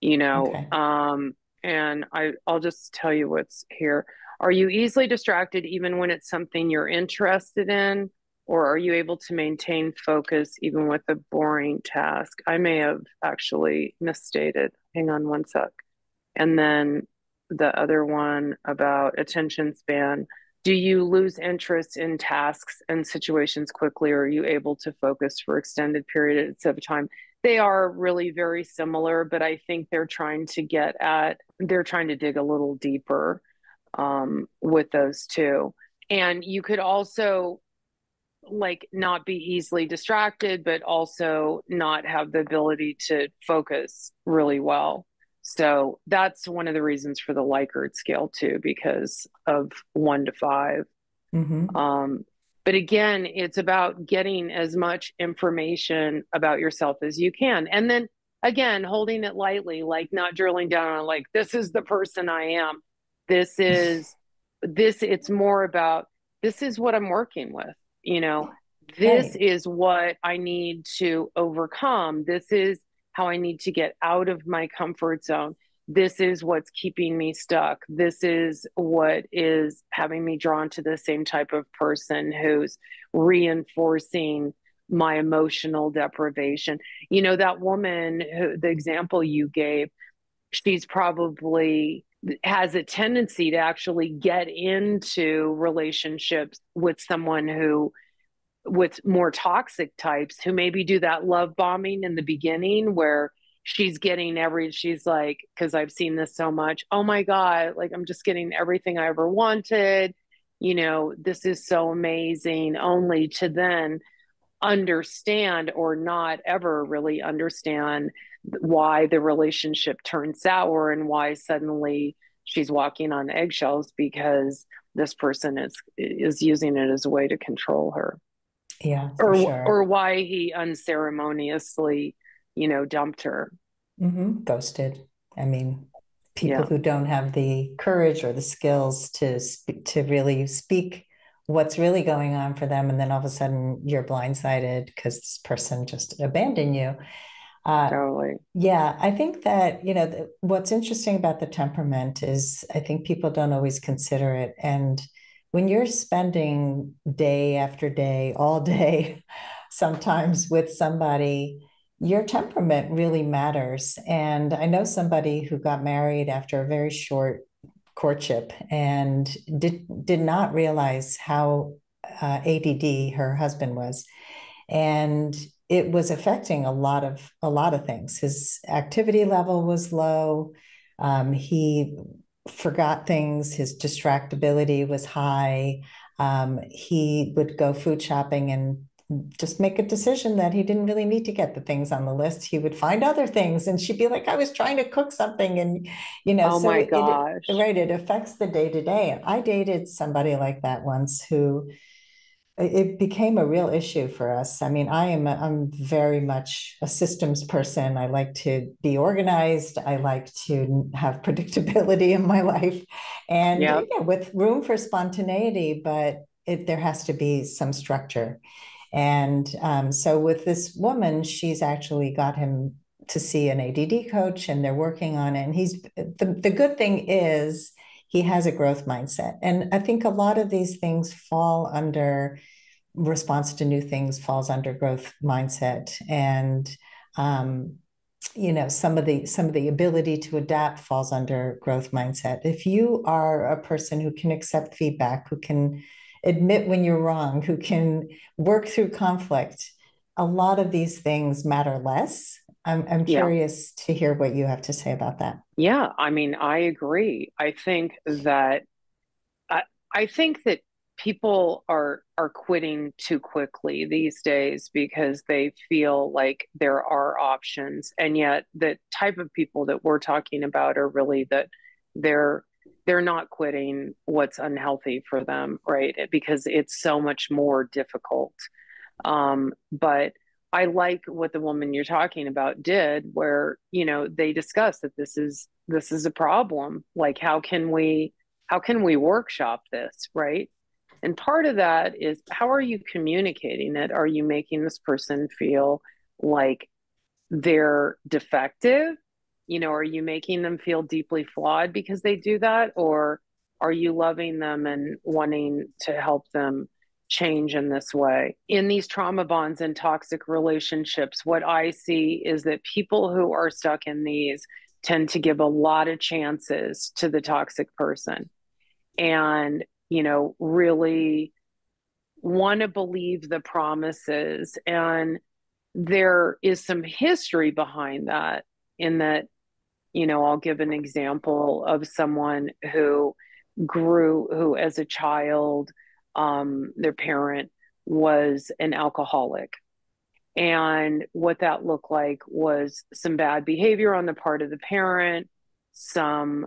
you know, Okay. and I'll just tell you what's here. Are you easily distracted even when it's something you're interested in? Or are you able to maintain focus even with a boring task? I may have actually misstated. Hang on one sec. And then the other one about attention span. Do you lose interest in tasks and situations quickly, or are you able to focus for extended periods of time? They are really very similar, but I think they're trying to dig a little deeper with those two. And you could also like not be easily distracted, but also not have the ability to focus really well. So that's one of the reasons for the Likert scale too, because of 1 to 5. But again, it's about getting as much information about yourself as you can. And then again, holding it lightly, like not drilling down on like, this is the person I am. It's more about, this is what I'm working with, you know, this Right. is what I need to overcome. This is how I need to get out of my comfort zone. This is what's keeping me stuck. This is what is having me drawn to the same type of person who's reinforcing my emotional deprivation. You know, that woman who, the example you gave, she's probably has a tendency to actually get into relationships with someone who with more toxic types who maybe do that love bombing in the beginning where she's like, because I've seen this so much, oh my God, like I'm just getting everything I ever wanted, you know, this is so amazing, only to then understand or not ever really understand why the relationship turned sour and why suddenly she's walking on eggshells because this person is using it as a way to control her, Yeah, for or sure. why he unceremoniously, you know, dumped her. Ghosted. I mean, people Yeah, who don't have the courage or the skills to really speak what's really going on for them, and then all of a sudden you're blindsided because this person just abandoned you. Uh, totally. yeah, I think that, what's interesting about the temperament is I think people don't always consider it. And when you're spending day after day, all day, sometimes with somebody, your temperament really matters. And I know somebody who got married after a very short courtship and did not realize how ADD her husband was, and it was affecting a lot of things. His activity level was low. He forgot things. His distractibility was high. He would go food shopping and just make a decision that he didn't really need to get the things on the list. He would find other things, and she'd be like, "I was trying to cook something," and Oh so my it gosh. right, it affects the day to day. I dated somebody like that once who it became a real issue for us. I mean, I'm very much a systems person. I like to be organized. I like to have predictability in my life, and Yeah. yeah, with room for spontaneity, but there has to be some structure. And so with this woman, she's actually got him to see an ADD coach, and they're working on it. And the good thing is he has a growth mindset. And I think a lot of these things fall under response to new things, falls under growth mindset. And um, some of the ability to adapt falls under growth mindset. If you are a person who can accept feedback, who can admit when you're wrong, who can work through conflict, a lot of these things matter less. I'm Yeah. curious to hear what you have to say about that. Yeah. I mean, I agree. I, I think that people are quitting too quickly these days because they feel like there are options, and yet the type of people that we're talking about are really that they're they're not quitting what's unhealthy for them, right? Because it's so much more difficult. But I like what the woman you're talking about did, where, they discussed that this is a problem. Like, how can we workshop this, right? And part of that is, how are you communicating it? Are you making this person feel like they're defective? Are you making them feel deeply flawed because they do that? Or are you loving them and wanting to help them change in this way? In these trauma bonds and toxic relationships, what I see is that people who are stuck in these tend to give a lot of chances to the toxic person, and, really want to believe the promises. And there is some history behind that, in that, I'll give an example of someone who as a child, their parent was an alcoholic. And what that looked like was some bad behavior on the part of the parent, some,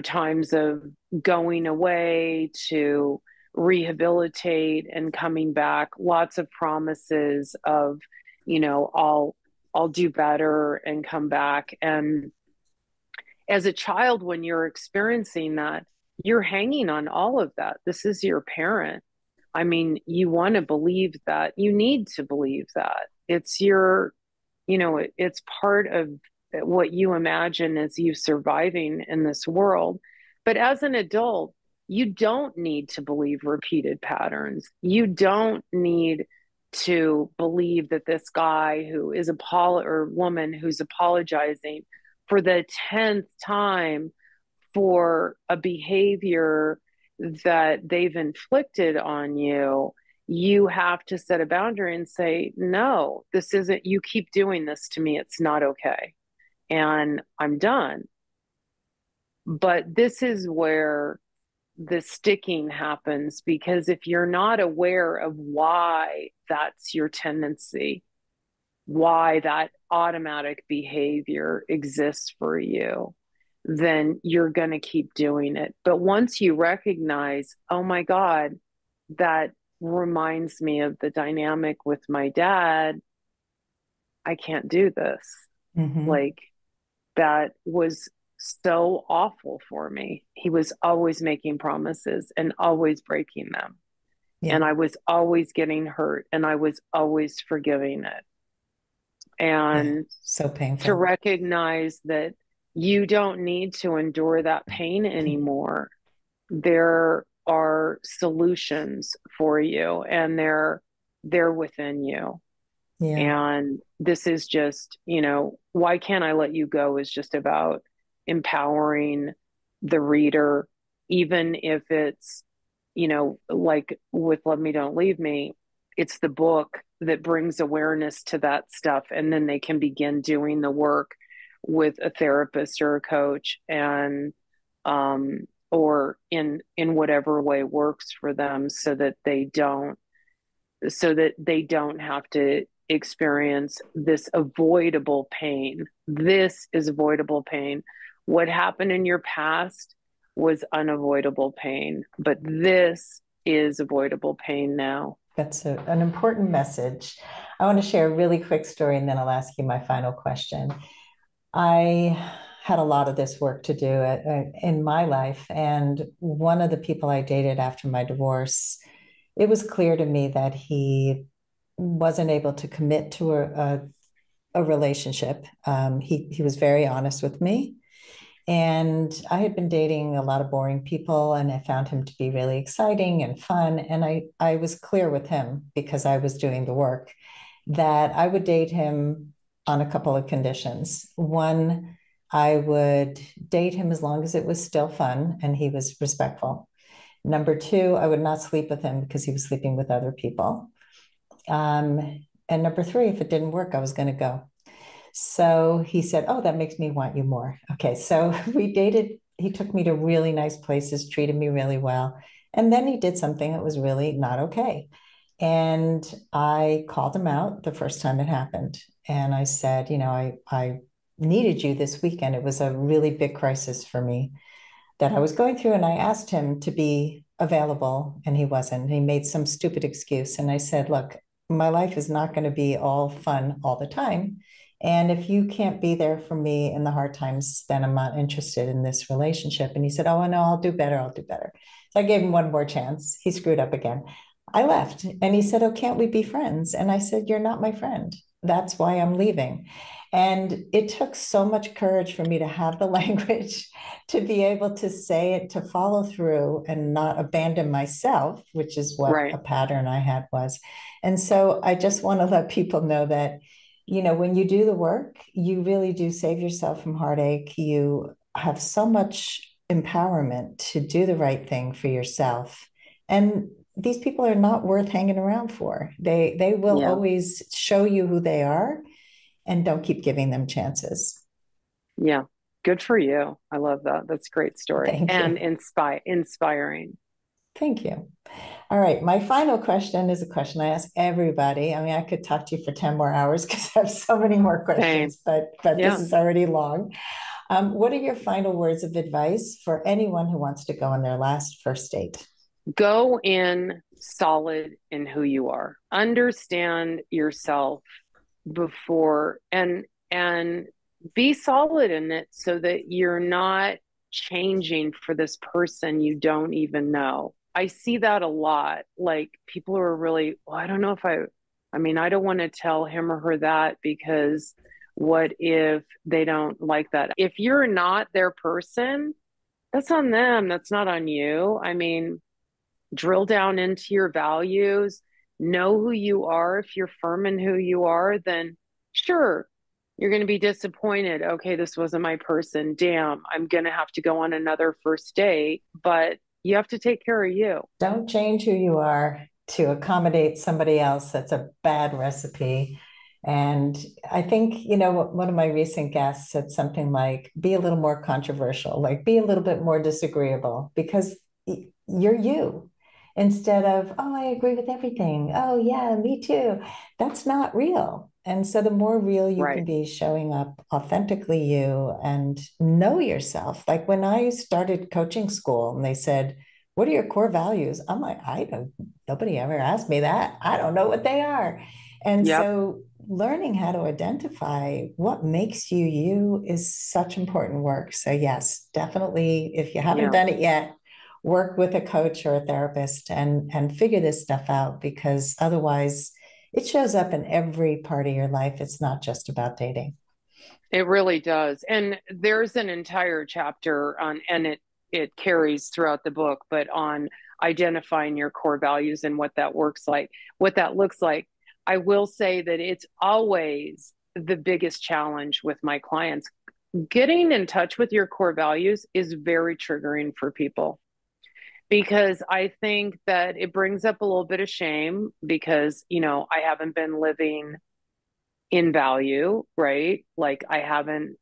times of going away to rehabilitate and coming back, lots of promises of, I'll do better and come back. And as a child, when you're experiencing that, you're hanging on all of that. This is your parent. I mean, you want to believe that. You need to believe that. It's it's part of what you imagine as you surviving in this world. But as an adult, you don't need to believe repeated patterns. You don't need to believe that this guy who is or woman who's apologizing for the 10th time for a behavior that they've inflicted on you. You have to set a boundary and say, no, this isn't, you keep doing this to me. It's not okay. And I'm done. But this is where the sticking happens, because if you're not aware of why that's your tendency, why that automatic behavior exists for you, then you're going to keep doing it. But once you recognize, oh my God, that reminds me of the dynamic with my dad, I can't do this. Mm-hmm. Like, that was so awful for me. He was always making promises and always breaking them. Yeah. And I was always getting hurt and I was always forgiving it. Yeah. And So to painful. recognize that you don't need to endure that pain anymore. There are solutions for you and they're within you. Yeah. And this is just, why can't I let you go is just about empowering the reader, even if it's, like with Love Me, Don't Leave Me, it's the book that brings awareness to that stuff. And then they can begin doing the work with a therapist or a coach or in whatever way works for them so that they don't have to experience this avoidable pain. This is avoidable pain. What happened in your past was unavoidable pain, but this is avoidable pain now. That's an important message. I want to share a really quick story and then I'll ask you my final question. I had a lot of this work to do in my life. And one of the people I dated after my divorce, it was clear to me that he wasn't able to commit to a relationship. He was very honest with me. And I had been dating a lot of boring people, and I found him to be really exciting and fun. And I was clear with him because I was doing the work that I would date him on a couple of conditions. One, I would date him as long as it was still fun and he was respectful. Number two, I would not sleep with him because he was sleeping with other people. And number three, if it didn't work, I was going to go. So he said, "Oh, that makes me want you more." Okay. So we dated. He took me to really nice places, treated me really well. And then he did something that was really not okay. And I called him out the first time it happened. And I said, I needed you this weekend. It was a really big crisis for me that I was going through. And I asked him to be available, and he wasn't. He made some stupid excuse. And I said, "Look, my life is not going to be all fun all the time. And if you can't be there for me in the hard times, then I'm not interested in this relationship." And he said, "Oh, no, I'll do better. I'll do better." So I gave him one more chance. He screwed up again. I left and he said, "Oh, can't we be friends?" And I said, "You're not my friend. That's why I'm leaving." And it took so much courage for me to have the language to be able to say it, to follow through and not abandon myself, which is what a Right. pattern I had was. And so I just want to let people know that, when you do the work, you really do save yourself from heartache. You have so much empowerment to do the right thing for yourself. And these people are not worth hanging around for. They will Yeah. always show you who they are, and don't keep giving them chances. Yeah. Good for you. I love that. That's a great story Thank you. and inspiring. Thank you. All right. My final question is a question I ask everybody. I mean, I could talk to you for 10 more hours because I have so many more Same. questions, but this Yeah. is already long. What are your final words of advice for anyone who wants to go on their last first date? Go in solid in who you are. Understand yourself before and be solid in it so that you're not changing for this person you don't even know. I see that a lot. Like people are really, well, I don't know if I mean, I don't want to tell him or her that because what if they don't like that? If you're not their person, that's on them. That's not on you. I mean, drill down into your values, know who you are. If you're firm in who you are, then sure, you're going to be disappointed. Okay, this wasn't my person. Damn, I'm going to have to go on another first date, but you have to take care of you. Don't change who you are to accommodate somebody else. That's a bad recipe. And I think, one of my recent guests said something like, be a little more controversial, like be a little bit more disagreeable because you're you. Instead of, "Oh, I agree with everything. Oh, yeah, me too." That's not real. And so the more real you can Right. be, showing up authentically you and know yourself. Like when I started coaching school and they said, "What are your core values?" I'm like, I don't, nobody ever asked me that. I don't know what they are. And Yep. so learning how to identify what makes you you is such important work. So yes, definitely, if you haven't done it yet, work with a coach or a therapist and figure this stuff out, because otherwise it shows up in every part of your life. It's not just about dating. It really does. And there's an entire chapter on, and it carries throughout the book, but on identifying your core values and what that looks like. I will say that it's always the biggest challenge with my clients. Getting in touch with your core values is very triggering for people because I think that it brings up a little bit of shame because, I haven't been living in value, right? Like I haven't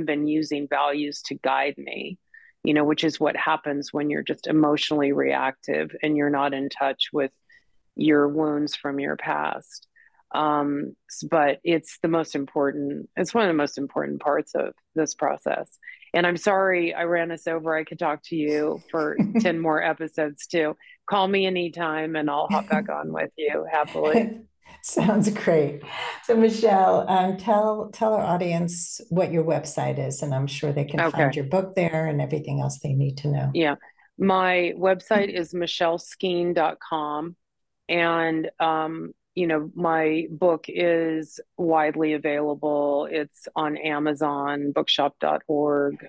been using values to guide me, which is what happens when you're just emotionally reactive and you're not in touch with your wounds from your past. But it's one of the most important parts of this process. And I'm sorry I ran us over. I could talk to you for 10 more episodes too. Call me anytime and I'll hop back on with you happily. Sounds great. So Michelle, tell our audience what your website is, and I'm sure they can find Okay. your book there and everything else they need to know. Yeah. My website is michelleskeen.com. And, my book is widely available. It's on Amazon, bookshop.org,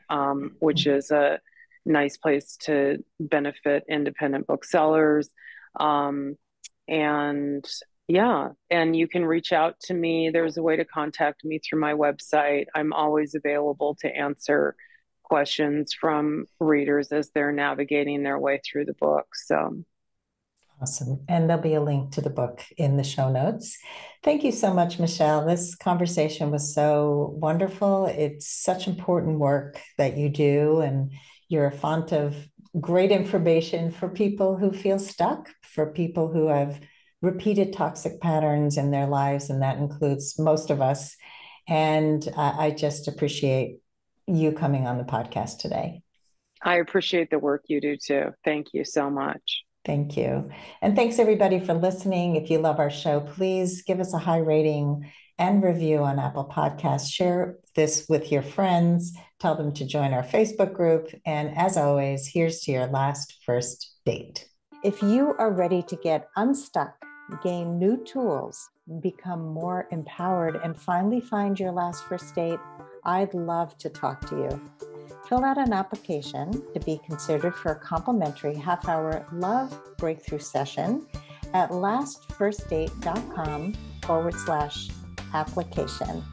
which is a nice place to benefit independent booksellers. Um, and yeah, and you can reach out to me. There's a way to contact me through my website. I'm always available to answer questions from readers as they're navigating their way through the book. So, Awesome. And there'll be a link to the book in the show notes. Thank you so much, Michelle. This conversation was so wonderful. It's such important work that you do, and you're a font of great information for people who feel stuck, for people who have repeated toxic patterns in their lives, and that includes most of us. And I just appreciate you coming on the podcast today. I appreciate the work you do too. Thank you so much. Thank you. And thanks everybody for listening. If you love our show, please give us a high rating and review on Apple Podcasts. Share this with your friends. Tell them to join our Facebook group. And as always, here's to your last first date. If you are ready to get unstuck, gain new tools, become more empowered, and finally find your last first date, I'd love to talk to you. Fill out an application to be considered for a complimentary half-hour love breakthrough session at lastfirstdate.com/application.